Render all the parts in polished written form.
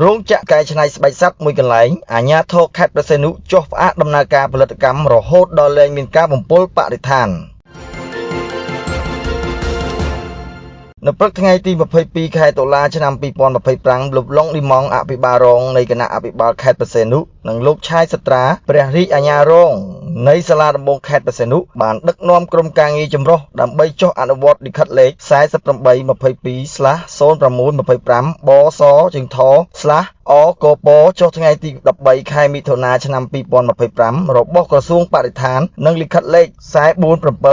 រោងចក្រកែច្នៃស្បែកសត្វមួយកន្លែងអាជ្ញាធរខេត្តព្រះសីហនុចុះផ្អាកដំណើរការផលិតកម្មរហូតដល់លែងមានការបំពុលបរិស្ថាននៅព្រឹកថ្ងៃទី22ខែតុលាឆ្នាំ2025លោកឡុងលីម៉ង់អភិបាលរងនៃគណៈអភិបាលខេត្តព្រះសីហនុនិងលោកឆាយសត្រាព្រះរាជអាជ្ញារងនៃសាលាដំបងខេត្តព្រះសីហនុបានដឹកនាំក្រុមការងារចម្រុះដើម្បីចុះអនុវត្តលិខិតលេខ 4822/0625 បសជើងថ/អកពចុះថ្ងៃទី13ខែមិថុនាឆ្នាំ2025របស់ក្រសួងបរិស្ថាននិងលិខិតលេខ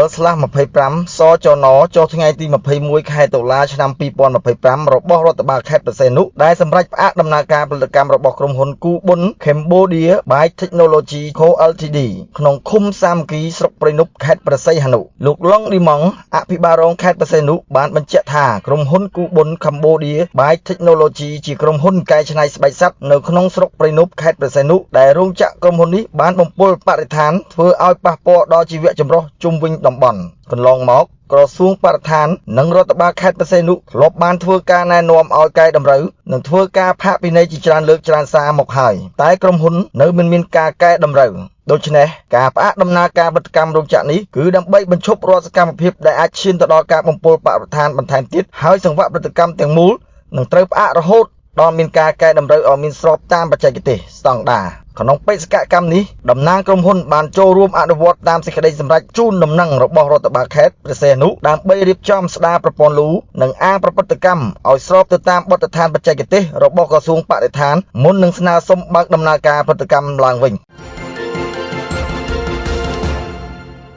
447/25 សចនចុះថ្ងៃទី21ខែតុលាឆ្នាំ2025របស់រដ្ឋបាលខេត្តព្រះសីហនុដែលសម្រេចផ្អាកដំណើរការផលិតកម្មរបស់ក្រុមហ៊ុនគូប៊ុន Cambodia by Technology Co Ltd ក្នុងឃុំសាមគ្គីស្រុកព្រៃនប់ខេត្តព្រះសីហនុលោកឡុងលីម៉ង់អភិបាលរងខេត្តព្រះសីហនុបានបញ្ជាក់ថាក្រុមហ៊ុនគូប៊ុន Cambodia by Technology ជាក្រុមហ៊ុនកែច្នៃស្បែកសត្វនៅក្នុងស្រុកព្រៃនប់ខេត្តព្រះសីហនុដែលរោងចក្រក្រុមហ៊ុននេះបានបំពុលបរិស្ថានធ្វើឲ្យប៉ះពាល់ដល់ជីវៈចម្រុះជុំវិញតំបន់កន្លងមកក្រសួងបរិស្ថាននិងរដ្ឋបាលខេត្តព្រះសីហនុធ្លាប់បានធ្វើការណែនាំឲ្យកែតម្រូវនិងធ្វើការផាកពិន័យជាច្រើនលើកច្រើនសារមកហើយតែក្រុមហ៊ុននៅមិនមានការកែតម្រូវដូច្នេះការផ្អាកដំណើរការផលិតកម្មរោងចក្រនេះគឺដើម្បីបញ្ឈប់រាល់សកម្មភាពដែលអាចឈានទៅដល់ការបំពុលបរិស្ថានបន្ថែមទៀតហើយសង្វាក់ផលិតកម្មទាំងមូលនឹងត្រូវផ្អាករហូតដល់មានការកែតម្រូវឲ្យមានស្របតាមបច្ចេកទេសស្តង់ដារក្នុងបេសកកម្មនេះតំណាងក្រុមហ៊ុនបានចូលរួមអនុវត្តតាមសេចក្តីសម្រេចជូនដំណឹងរបស់រដ្ឋបាលខេត្តព្រះសីហនុដើម្បីរៀបចំស្ដារប្រព័ន្ធលូនិងអាងប្រព្រឹត្តកម្មឲ្យស្របទៅតាមបទដ្ឋានបច្ចេកទេសរបស់ក្រសួងបរិស្ថានមុននឹងស្នើសុំបើកដំណើរការផលិតកម្មឡើងវិញ